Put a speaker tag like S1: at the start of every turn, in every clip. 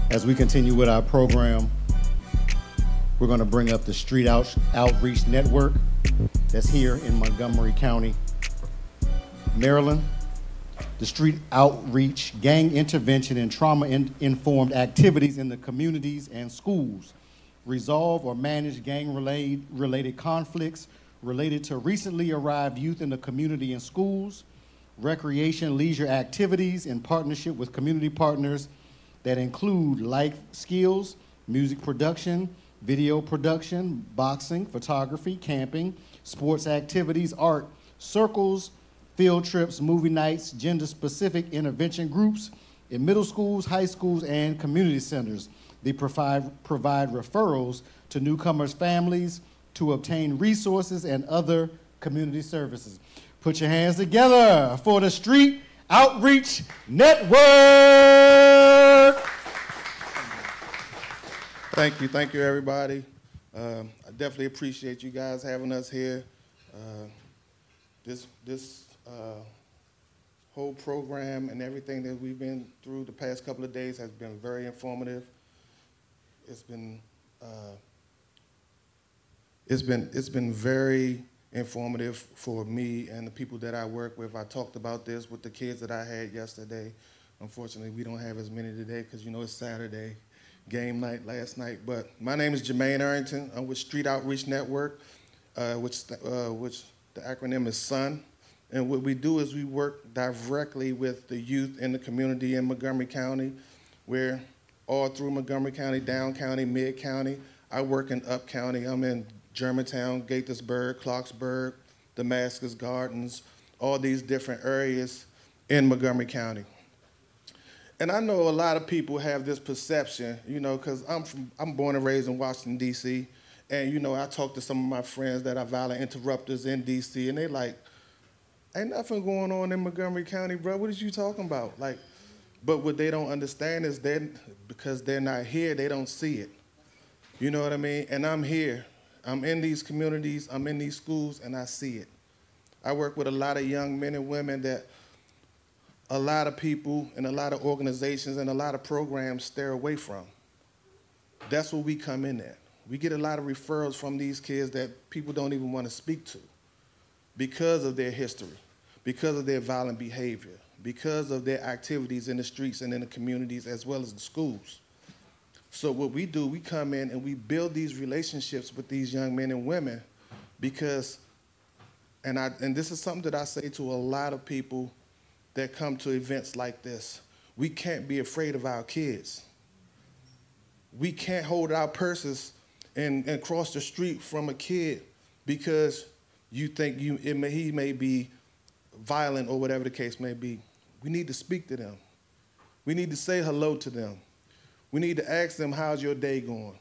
S1: As we continue with our program, we're going to bring up the Street Outreach Network that's here in Montgomery County, Maryland. The Street Outreach, gang intervention and trauma-informed activities in the communities and schools. Resolve or manage gang-related conflicts related to recently arrived youth in the community and schools. Recreation, leisure activities in partnership with community partners that include life skills, music production, video production, boxing, photography, camping, sports activities, art, circles, field trips, movie nights, gender-specific intervention groups in middle schools, high schools, and community centers. They provide referrals to newcomers' families to obtain resources and other community services. Put your hands together for the Street Outreach Network.
S2: Thank you, everybody. I definitely appreciate you guys having us here. This whole program and everything that we've been through the past couple of days has been very informative. It's been very informative for me and the people that I work with. I talked about this with the kids that I had yesterday. Unfortunately, we don't have as many today because, you know, it's Saturday, game night last night. But my name is Jermaine Arrington. I'm with Street Outreach Network, which the acronym is SUN. And what we do is we work directly with the youth in the community in Montgomery County. We're all through Montgomery County, down county, mid county. I work in up county. I'm in Germantown, Gaithersburg, Clarksburg, Damascus Gardens, all these different areas in Montgomery County. And I know a lot of people have this perception, you know, because I'm born and raised in Washington, D.C., and, you know, I talk to some of my friends that are violent interrupters in D.C., and they like, ain't nothing going on in Montgomery County, bro. What is you talking about? Like, but what they don't understand is because they're not here, they don't see it. You know what I mean? And I'm here. I'm in these communities, I'm in these schools, and I see it. I work with a lot of young men and women that a lot of people and a lot of organizations and a lot of programs stare away from. That's where we come in at. We get a lot of referrals from these kids that people don't even want to speak to because of their history, because of their violent behavior, because of their activities in the streets and in the communities as well as the schools. So what we do, we come in and we build these relationships with these young men and women because, and this is something that I say to a lot of people that come to events like this, we can't be afraid of our kids. We can't hold our purses and cross the street from a kid because you think he may be violent or whatever the case may be. We need to speak to them. We need to say hello to them. We need to ask them, how's your day going?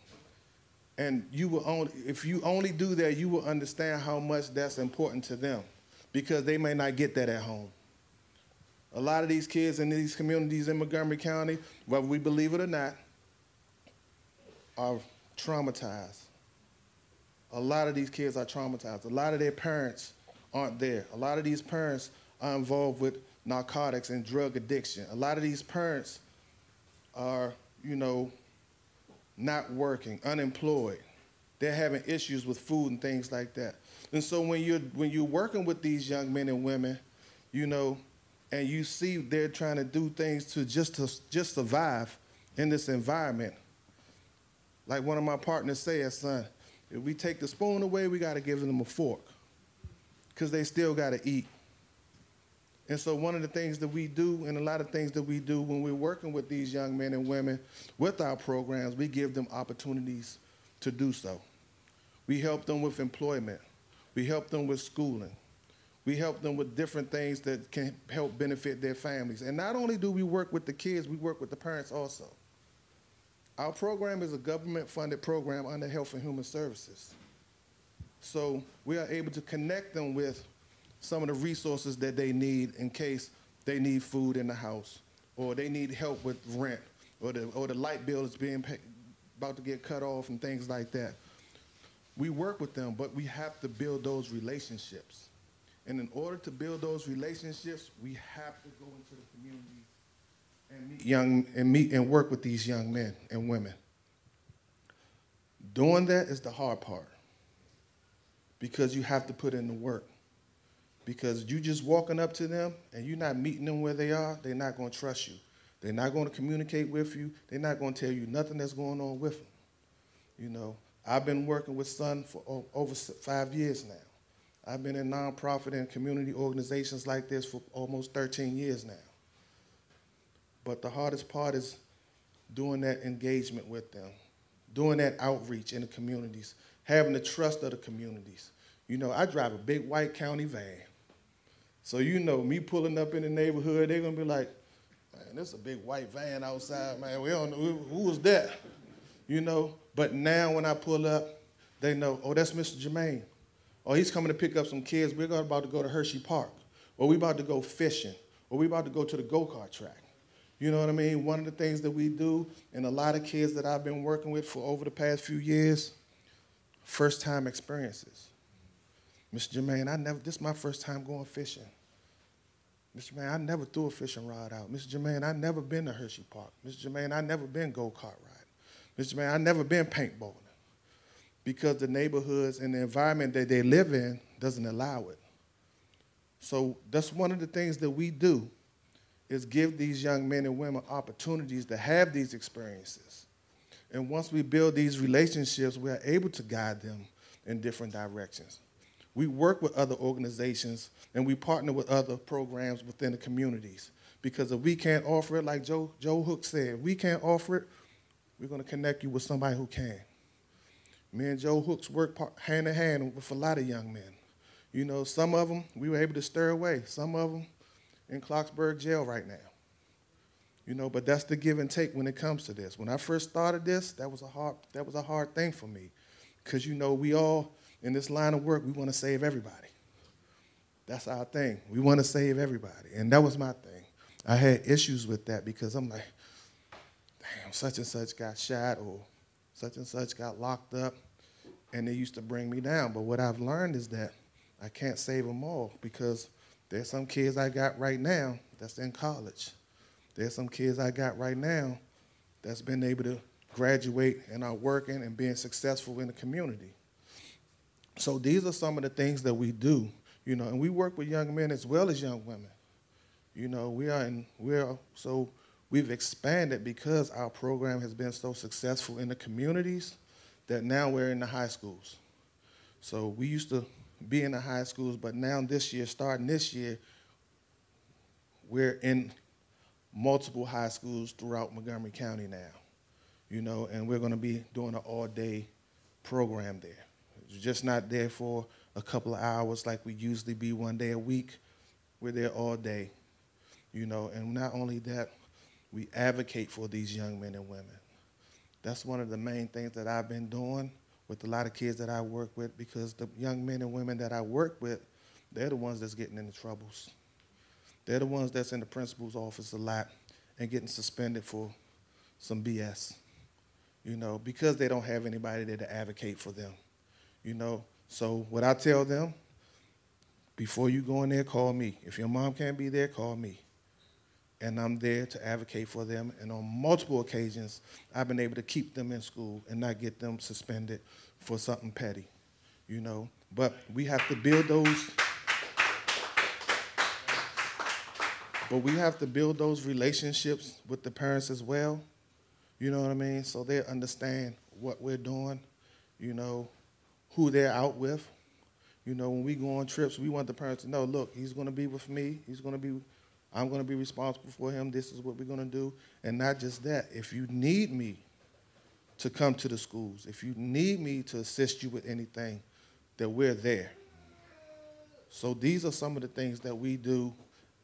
S2: And if you only do that, you will understand how much that's important to them because they may not get that at home. A lot of these kids in these communities in Montgomery County, whether we believe it or not, are traumatized. A lot of these kids are traumatized. A lot of their parents aren't there. A lot of these parents are involved with narcotics and drug addiction. A lot of these parents are, you know, not working, unemployed. They're having issues with food and things like that. And so when you're working with these young men and women, you know, and you see they're trying to do things to just survive in this environment, like one of my partners said, son, if we take the spoon away, we got to give them a fork because they still got to eat. And so one of the things that we do and a lot of things that we do when we're working with these young men and women with our programs, we give them opportunities to do so. We help them with employment. We help them with schooling. We help them with different things that can help benefit their families. And not only do we work with the kids, we work with the parents also. Our program is a government-funded program under Health and Human Services. So we are able to connect them with some of the resources that they need in case they need food in the house, or they need help with rent, or the light bill is about to get cut off and things like that. We work with them, but we have to build those relationships. And in order to build those relationships, we have to go into the community and meet and work with these young men and women. Doing that is the hard part because you have to put in the work. Because you just walking up to them and you're not meeting them where they are, they're not going to trust you. They're not going to communicate with you. They're not going to tell you nothing that's going on with them. You know, I've been working with Sun for over 5 years now. I've been in nonprofit and community organizations like this for almost 13 years now. But the hardest part is doing that engagement with them, doing that outreach in the communities, having the trust of the communities. You know, I drive a big white county van. So you know, me pulling up in the neighborhood, they're gonna be like, man, this is a big white van outside, man. We don't know, who was that? You know, but now when I pull up, they know, oh, that's Mr. Jermaine. Or he's coming to pick up some kids. We're about to go to Hershey Park. Or we about to go fishing. Or we about to go to the go-kart track. You know what I mean? One of the things that we do, and a lot of kids that I've been working with for over the past few years, first-time experiences. Mr. Jermaine, this is my first time going fishing. Mr. Jermaine, I never threw a fishing rod out. Mr. Jermaine, I never been to Hershey Park. Mr. Jermaine, I never been go-kart riding. Mr. Jermaine, I never been paintballing. Because the neighborhoods and the environment that they live in doesn't allow it. So that's one of the things that we do is give these young men and women opportunities to have these experiences. And once we build these relationships, we are able to guide them in different directions. We work with other organizations and we partner with other programs within the communities. Because if we can't offer it, like Joe Hook said, if we can't offer it, we're going to connect you with somebody who can. Me and Joe Hooks work hand in hand with a lot of young men. You know, some of them we were able to stir away. Some of them in Clarksburg jail right now. You know, but that's the give and take when it comes to this. When I first started this, that was a hard thing for me. Because, you know, we all, in this line of work, we want to save everybody. That's our thing. We want to save everybody. And that was my thing. I had issues with that because I'm like, damn, such and such got shot or such and such got locked up, and they used to bring me down. But what I've learned is that I can't save them all because there's some kids I got right now that's in college. There's some kids I got right now that's been able to graduate and are working and being successful in the community. So these are some of the things that we do, you know, and we work with young men as well as young women. You know, we've expanded because our program has been so successful in the communities that now we're in the high schools. So we used to be in the high schools, but now this year, starting this year, we're in multiple high schools throughout Montgomery County now, you know, and we're going to be doing an all-day program there. It's just not there for a couple of hours like we usually be one day a week. We're there all day, you know, and not only that, we advocate for these young men and women. That's one of the main things that I've been doing with a lot of kids that I work with because the young men and women that I work with, they're the ones that's getting into troubles. They're the ones that's in the principal's office a lot and getting suspended for some BS, you know, because they don't have anybody there to advocate for them, you know. So what I tell them, before you go in there, call me. If your mom can't be there, call me. And I'm there to advocate for them. And on multiple occasions, I've been able to keep them in school and not get them suspended for something petty, you know. But we have to build those. But we have to build those relationships with the parents as well, you know what I mean? So they understand what we're doing, you know, who they're out with. You know, when we go on trips, we want the parents to know, look, he's going to be with me. I'm going to be responsible for him. This is what we're going to do. And not just that. If you need me to come to the schools, if you need me to assist you with anything, that we're there. So these are some of the things that we do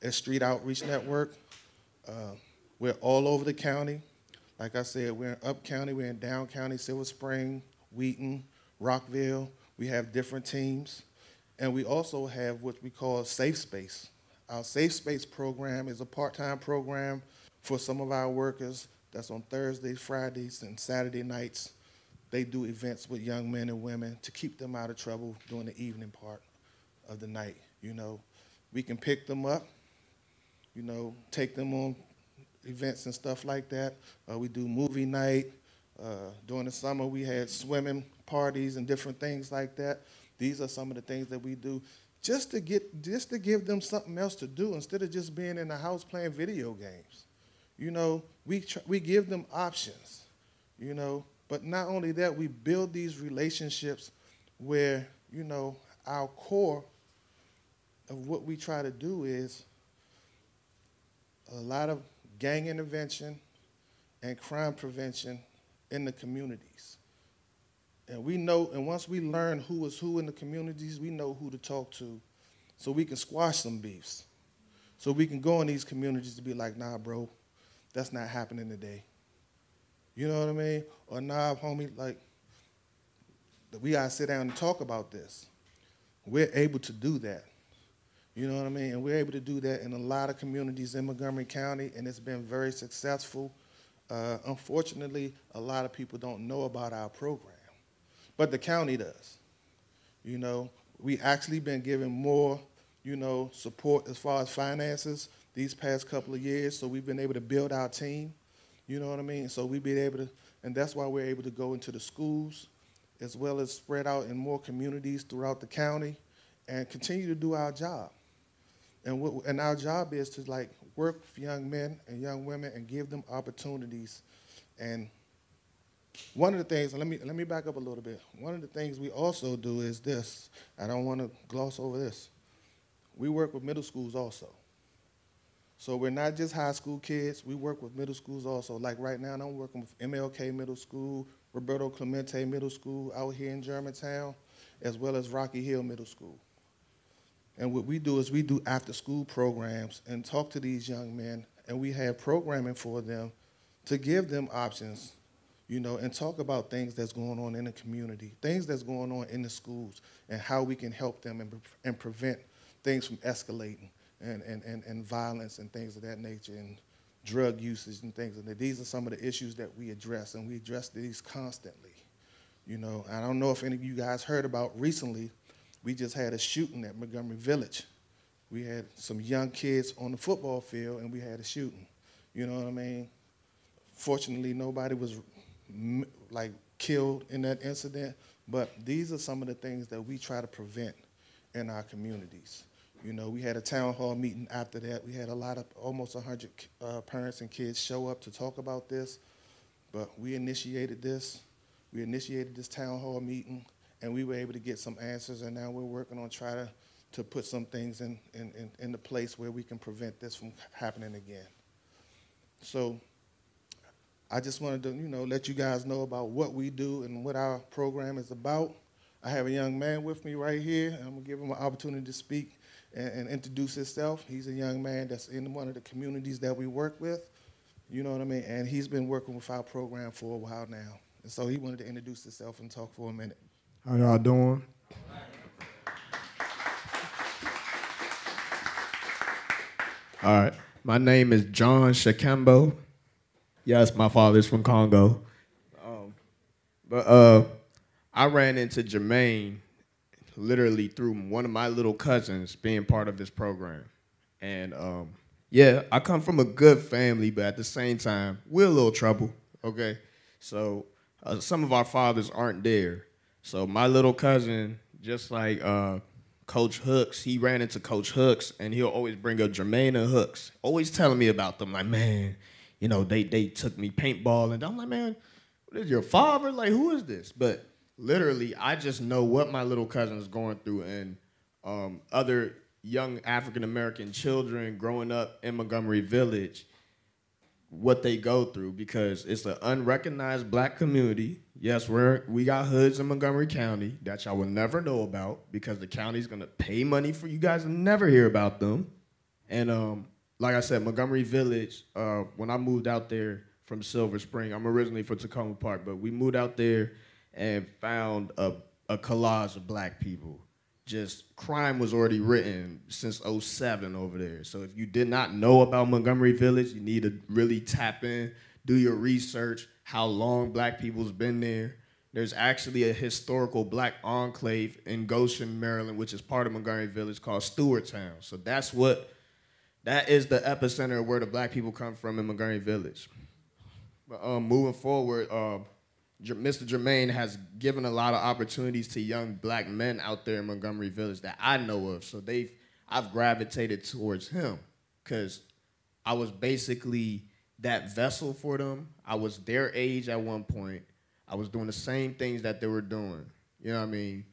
S2: at Street Outreach Network. We're all over the county. Like I said, we're in Up County, we're in Down County, Silver Spring, Wheaton, Rockville. We have different teams. And we also have what we call Safe Space. Our Safe Space program is a part-time program for some of our workers that's on Thursdays, Fridays, and Saturday nights. They do events with young men and women to keep them out of trouble during the evening part of the night. You know, we can pick them up, you know, take them on events and stuff like that. We do movie night. During the summer, we had swimming parties and different things like that. These are some of the things that we do just to give them something else to do instead of just being in the house playing video games. You know, we give them options, you know. But not only that, we build these relationships where, you know, our core of what we try to do is a lot of gang intervention and crime prevention in the communities. And we know, and once we learn who is who in the communities, we know who to talk to so we can squash some beefs. So we can go in these communities to be like, nah, bro, that's not happening today. You know what I mean? Or nah, homie, like, we gotta sit down and talk about this. We're able to do that. You know what I mean? And we're able to do that in a lot of communities in Montgomery County, and it's been very successful. Unfortunately, a lot of people don't know about our program, but the county does. You know, we actually been given more, you know, support as far as finances these past couple of years, so we've been able to build our team. You know what I mean? So we've been able to, and that's why we're able to go into the schools as well as spread out in more communities throughout the county and continue to do our job. And our job is to, like, work with young men and young women and give them opportunities. And one of the things, and let me back up a little bit. One of the things we also do is this. I don't want to gloss over this. We work with middle schools also. So we're not just high school kids. We work with middle schools also. Like right now, I'm working with MLK Middle School, Roberto Clemente Middle School out here in Germantown, as well as Rocky Hill Middle School. And what we do is we do after-school programs and talk to these young men, and we have programming for them to give them options, you know, and talk about things that's going on in the community, things that's going on in the schools, and how we can help them and prevent things from escalating and violence and things of that nature and drug usage and things. And these are some of the issues that we address, and we address these constantly. You know, I don't know if any of you guys heard about recently, we just had a shooting at Montgomery Village. We had some young kids on the football field, and we had a shooting. You know what I mean? Fortunately, nobody was, like, killed in that incident, but these are some of the things that we try to prevent in our communities. You know, we had a town hall meeting after that. We had almost 100 parents and kids show up to talk about this, but we initiated this. We initiated this town hall meeting, and we were able to get some answers, and now we're working on trying to put some things in the place where we can prevent this from happening again. So I just wanted to, you know, let you guys know about what we do and what our program is about. I have a young man with me right here, and I'm gonna give him an opportunity to speak and introduce himself. He's a young man that's in one of the communities that we work with, you know what I mean? And he's been working with our program for a while now. And so he wanted to introduce himself and talk for a minute.
S3: How y'all doing? All right. My name is John Shakembo. Yes, my father's from Congo. I ran into Jermaine literally through one of my little cousins being part of this program. And yeah, I come from a good family, but at the same time, we're a little trouble, okay? So some of our fathers aren't there. So my little cousin, just like Coach Hooks, he ran into Coach Hooks, and he'll always bring up Jermaine and Hooks, always telling me about them. Like, man, you know, they took me paintball, and I'm like, man, what is your father? Like, who is this? But literally, I just know what my little cousin is going through, and other young African-American children growing up in Montgomery Village, what they go through, because it's an unrecognized black community. Yes, we got hoods in Montgomery County that y'all will never know about because the county's gonna pay money for you guys to never hear about them. And like I said, Montgomery Village, when I moved out there from Silver Spring, I'm originally from Tacoma Park, but we moved out there and found a collage of black people. Just crime was already written since '07 over there. So if you did not know about Montgomery Village, you need to really tap in, do your research, how long black people's been there. there's actually a historical black enclave in Goshen, Maryland, which is part of Montgomery Village called Stewarttown. So that is the epicenter of where the black people come from in Montgomery Village. But moving forward, Mr. Jermaine has given a lot of opportunities to young black men out there in Montgomery Village that I know of. So I've gravitated towards him because I was basically that vessel for them. I was their age at one point. I was doing the same things that they were doing. You know what I mean?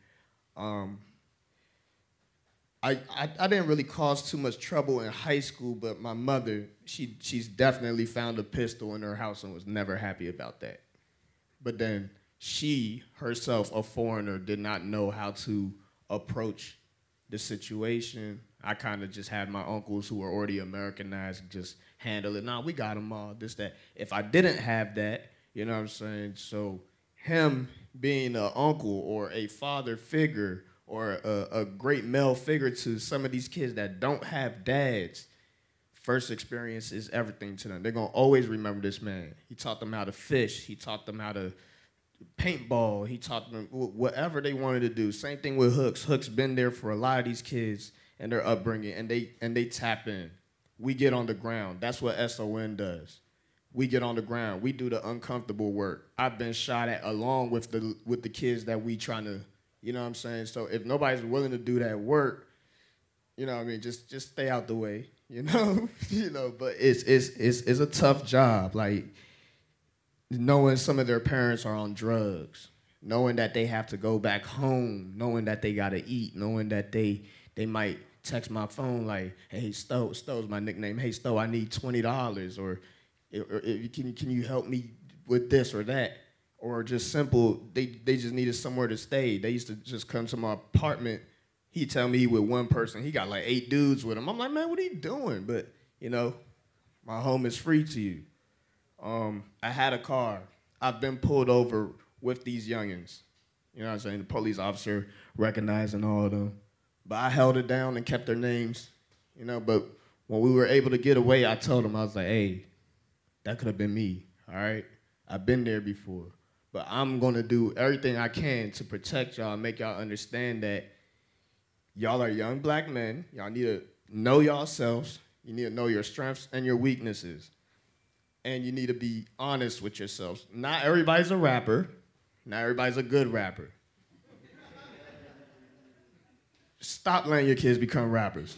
S3: I didn't really cause too much trouble in high school, but my mother, she's definitely found a pistol in her house and was never happy about that. But then she, herself, a foreigner, did not know how to approach the situation. I kind of just had my uncles who were already Americanized just handle it. Nah, we got them all, this, that. If I didn't have that, you know what I'm saying? So him being an uncle or a father figure or a great male figure to some of these kids that don't have dads, first experience is everything to them. They're going to always remember this man. He taught them how to fish. He taught them how to paintball. He taught them whatever they wanted to do. Same thing with Hooks. Hooks been there for a lot of these kids and their upbringing, and they tap in. We get on the ground. That's what SON does. We get on the ground. We do the uncomfortable work. I've been shot at along with the kids that we trying to, you know what I'm saying? So if nobody's willing to do that work, you know what I mean, just stay out the way, you know? You know, but it's a tough job. Like, knowing some of their parents are on drugs, knowing that they have to go back home, knowing that they gotta eat, knowing that they might text my phone like, hey, Stowe's my nickname. Hey, Stowe, I need $20, or can you help me with this or that? Or just simple, they just needed somewhere to stay. They used to just come to my apartment. He'd tell me he with one person. He got like 8 dudes with him. I'm like, man, what are you doing? But, you know, my home is free to you. I had a car. I've been pulled over with these youngins. You know what I'm saying? The police officer recognizing all of them. But I held it down and kept their names, you know. But when we were able to get away, I told them, I was like, hey, that could have been me, all right? I've been there before. But I'm going to do everything I can to protect y'all and make y'all understand that y'all are young black men. Y'all need to know yourselves. You need to know your strengths and your weaknesses. And you need to be honest with yourselves. Not everybody's a rapper. Not everybody's a good rapper. Stop letting your kids become rappers.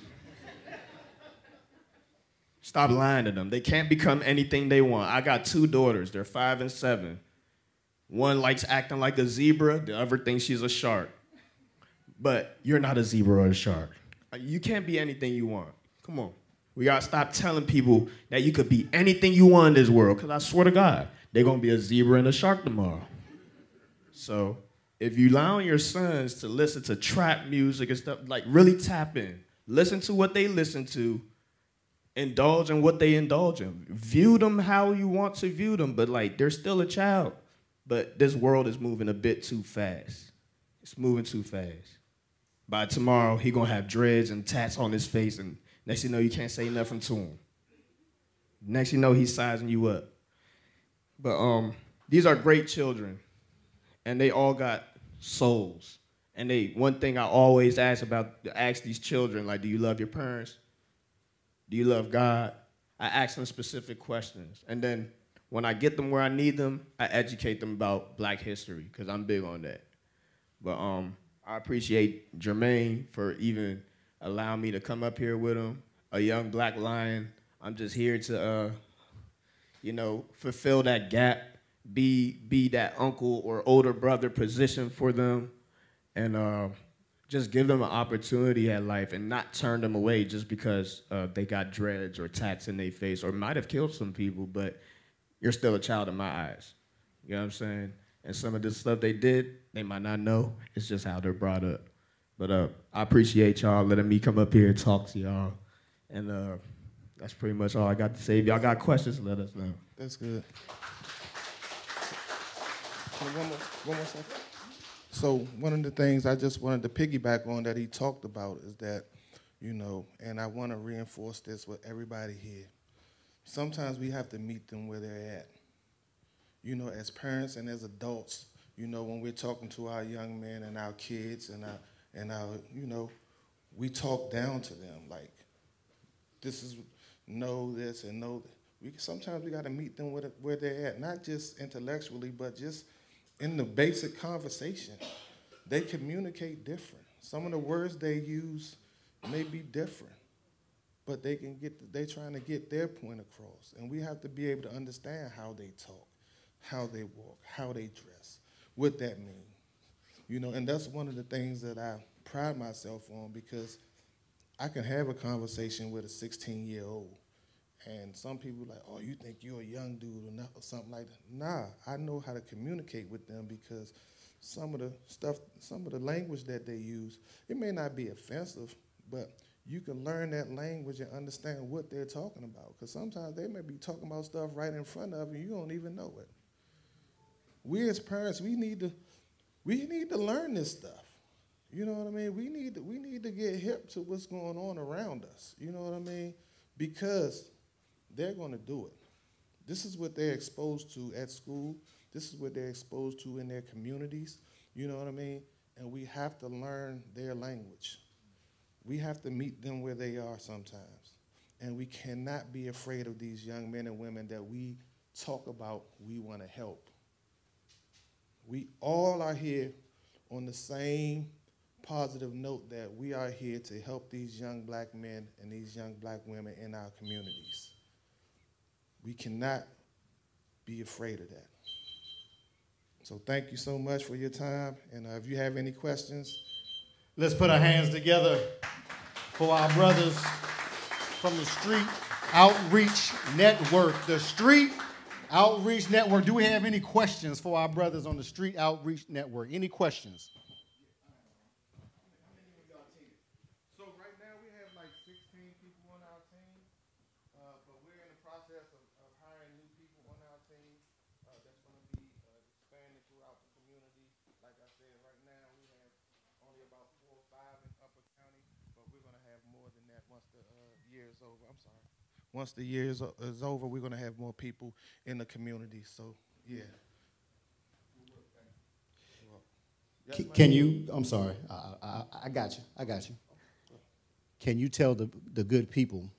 S3: Stop lying to them. They can't become anything they want. I got 2 daughters. They're 5 and 7. One likes acting like a zebra. The other thinks she's a shark. But you're not a zebra or a shark. You can't be anything you want. Come on. We gotta stop telling people that you could be anything you want in this world, because I swear to God, they're gonna be a zebra and a shark tomorrow. So if you allowing your sons to listen to trap music and stuff, like really tap in. Listen to what they listen to. Indulge in what they indulge in. View them how you want to view them, but like they're still a child. But this world is moving a bit too fast. It's moving too fast. By tomorrow, he gonna have dreads and tats on his face, and next thing you know, you can't say nothing to him. Next thing you know, he's sizing you up. But these are great children, and they all got souls. And one thing I always ask these children, like, do you love your parents? Do you love God? I ask them specific questions. And then when I get them where I need them, I educate them about Black history, because I'm big on that. But I appreciate Jermaine for even allowing me to come up here with him, a young Black lion. I'm just here to, you know, fulfill that gap, be that uncle or older brother position for them, and just give them an opportunity at life and not turn them away just because they got dreads or tats in their face or might have killed some people, but you're still a child in my eyes. You know what I'm saying? And some of this stuff they did, they might not know. It's just how they're brought up. But I appreciate y'all letting me come up here and talk to y'all. And that's pretty much all I got to say. If y'all got questions, let us know.
S2: That's good. One more second. So one of the things I just wanted to piggyback on that he talked about is that, you know, and I want to reinforce this with everybody here. Sometimes we have to meet them where they're at. You know, as parents and as adults, you know, when we're talking to our young men and our kids and our, you know, we talk down to them like, this is, know this and know that. Sometimes we got to meet them where they're at, not just intellectually, but just in the basic conversation. They communicate different. Some of the words they use may be different, but they're trying to get their point across. And we have to be able to understand how they talk, how they walk, how they dress, what that means. You know, and that's one of the things that I pride myself on, because I can have a conversation with a 16-year-old, and some people are like, oh, you think you're a young dude or something like that. Nah, I know how to communicate with them, because some of the language that they use, it may not be offensive, but you can learn that language and understand what they're talking about. Because sometimes they may be talking about stuff right in front of you, you don't even know it. We as parents, we need to learn this stuff. You know what I mean? We need to get hip to what's going on around us. You know what I mean? Because they're going to do it. This is what they're exposed to at school. This is what they're exposed to in their communities. You know what I mean? And we have to learn their language. We have to meet them where they are sometimes. And we cannot be afraid of these young men and women that we talk about we want to help. We all are here on the same positive note, that we are here to help these young black men and these young black women in our communities. We cannot be afraid of that. So thank you so much for your time, and if you have any questions.
S1: Let's put our hands together for our brothers from the Street Outreach Network. The Street Outreach Network. Do we have any questions for our brothers on the Street Outreach Network? Any questions?
S2: So right now we have like 16 people on our team, but we're in the process of hiring new people on our team that's going to be expanded throughout the community. Like I said, right now we have only about 4 or 5 in Upper County, but we're going to have more than that once the year is over. I'm sorry. Once the year is over, we're going to have more people in the community. So, yeah.
S1: Can you, I'm sorry, I got you. Can you tell the good people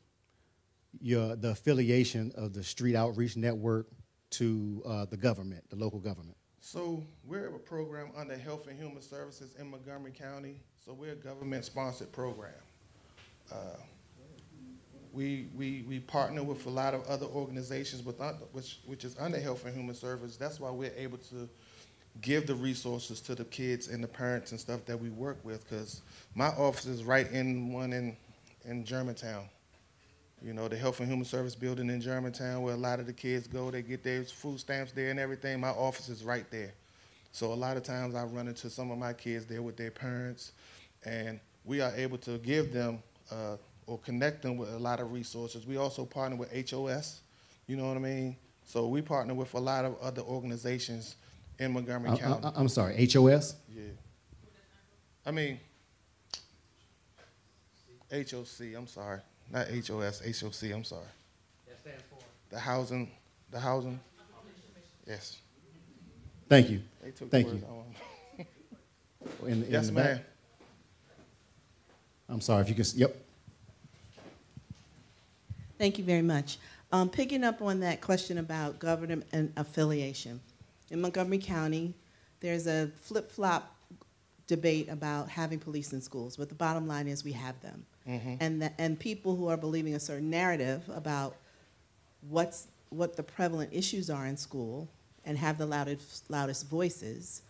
S1: the affiliation of the Street Outreach Network to the government, the local government?
S2: So we're a program under Health and Human Services in Montgomery County. So we're a government-sponsored program. We partner with a lot of other organizations which is under Health and Human Services. That's why we're able to give the resources to the kids and the parents and stuff that we work with, because my office is right in one in Germantown. You know, the Health and Human Service building in Germantown, where a lot of the kids go, they get their food stamps there and everything. My office is right there. So a lot of times I run into some of my kids there with their parents, and we are able to give them or connect them with a lot of resources. We also partner with HOS, you know what I mean? So we partner with a lot of other organizations in Montgomery County.
S1: I'm sorry, HOS?
S2: Yeah. I mean, HOC, I'm sorry. Not HOS, HOC, I'm sorry.
S4: That stands for?
S2: The housing, yes.
S1: Thank you.
S2: They took
S1: Thank
S2: the
S1: you.
S2: words
S1: In
S2: yes,
S1: the
S2: ma'am.
S1: back? I'm sorry, if you can, yep.
S5: Thank you very much. Picking up on that question about government and affiliation. In Montgomery County, there's a flip-flop debate about having police in schools, but the bottom line is we have them. Mm-hmm. And people who are believing a certain narrative about what the prevalent issues are in school and have the loudest voices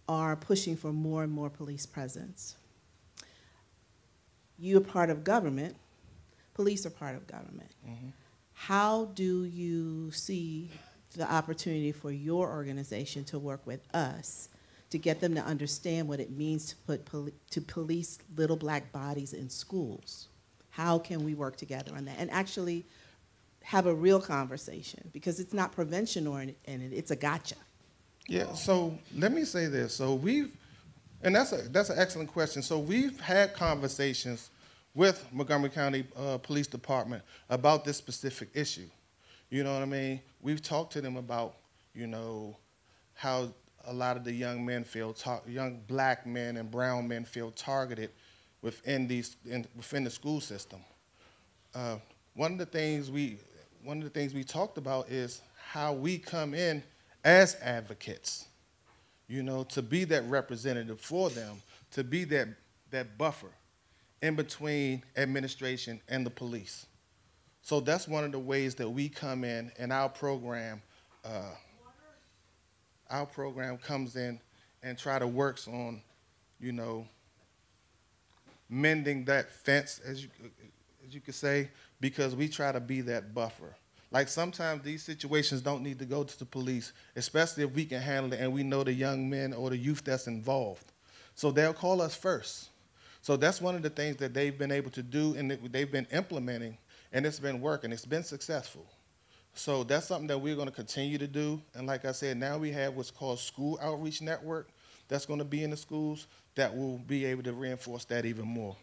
S5: are pushing for more and more police presence. You're part of government. Police are part of government. Mm-hmm. How do you see the opportunity for your organization to work with us to get them to understand what it means to police little black bodies in schools? How can we work together on that and actually have a real conversation? Because it's not prevention it's a gotcha.
S2: Yeah, so let me say this. So and that's an excellent question. So we've had conversations with Montgomery County Police Department about this specific issue. You know what I mean? We've talked to them about, you know, how a lot of the young men young black men and brown men feel targeted within the school system. One of the things we talked about is how we come in as advocates, you know, to be that representative for them, to be that buffer in between administration and the police. So that's one of the ways that we come in, and our program comes in and try to works on, you know, mending that fence, as you could say, because we try to be that buffer. Like sometimes these situations don't need to go to the police, especially if we can handle it and we know the young men or the youth that's involved. So they'll call us first. So that's one of the things that they've been able to do and that they've been implementing, and it's been working. It's been successful. So that's something that we're going to continue to do. And like I said, now we have what's called School Outreach Network that's going to be in the schools that will be able to reinforce that even more.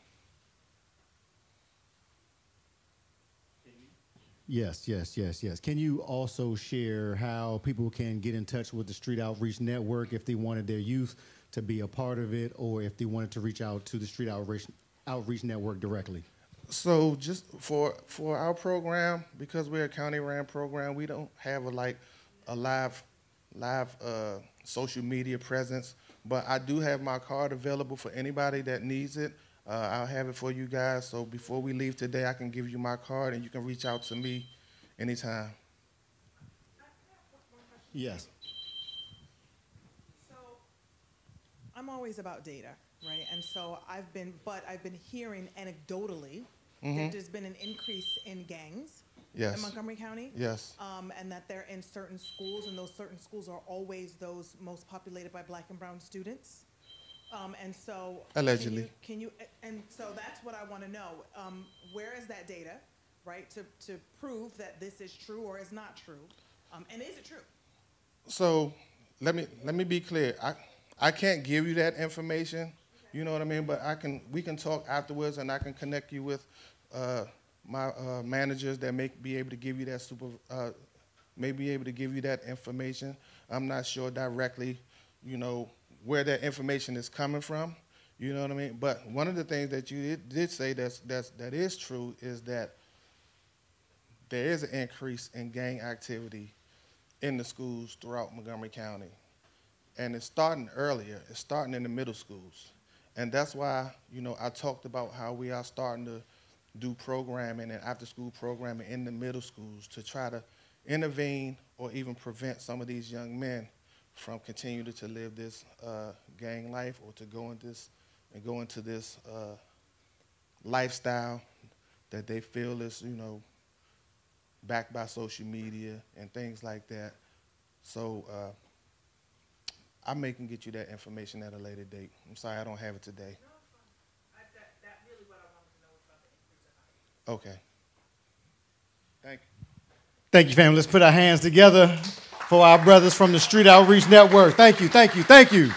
S1: Yes. Can you also share how people can get in touch with the Street Outreach Network if they wanted their youth to be a part of it, or if they wanted to reach out to the Street Outreach Network directly?
S2: So just for our program, because we're a county-ran program, we don't have a live social media presence, but I do have my card available for anybody that needs it. I'll have it for you guys, so before we leave today, I can give you my card, and you can reach out to me anytime.
S1: Yes.
S4: So I'm always about data, right? And so I've been hearing anecdotally that there's been an increase in gangs in Montgomery County.
S2: Yes.
S4: And that they're in certain schools, and those certain schools are always those most populated by black and brown students. And so
S2: allegedly,
S4: and so that's what I want to know. Where is that data, right, to prove that this is true or is not true, and is it true?
S2: So let me be clear. I can't give you that information. Okay. You know what I mean? But we can talk afterwards, and I can connect you with my managers that may be able to give you that information. I'm not sure directly, you know, where that information is coming from, you know what I mean? But one of the things that you did say that is true is that there is an increase in gang activity in the schools throughout Montgomery County. And it's starting earlier. It's starting in the middle schools. And that's why, you know, I talked about how we are starting to do programming and after-school programming in the middle schools to try to intervene or even prevent some of these young men from continuing to live this gang life, or to go into this lifestyle that they feel is, you know, backed by social media and things like that. So I may can get you that information at a later date. I'm sorry I don't have it today.
S4: No, it's fine. That really what I wanted to know was about the increase in height.
S2: Okay. Thank you.
S1: Thank you, family. Let's put our hands together for our brothers from the Street Outreach Network. Thank you.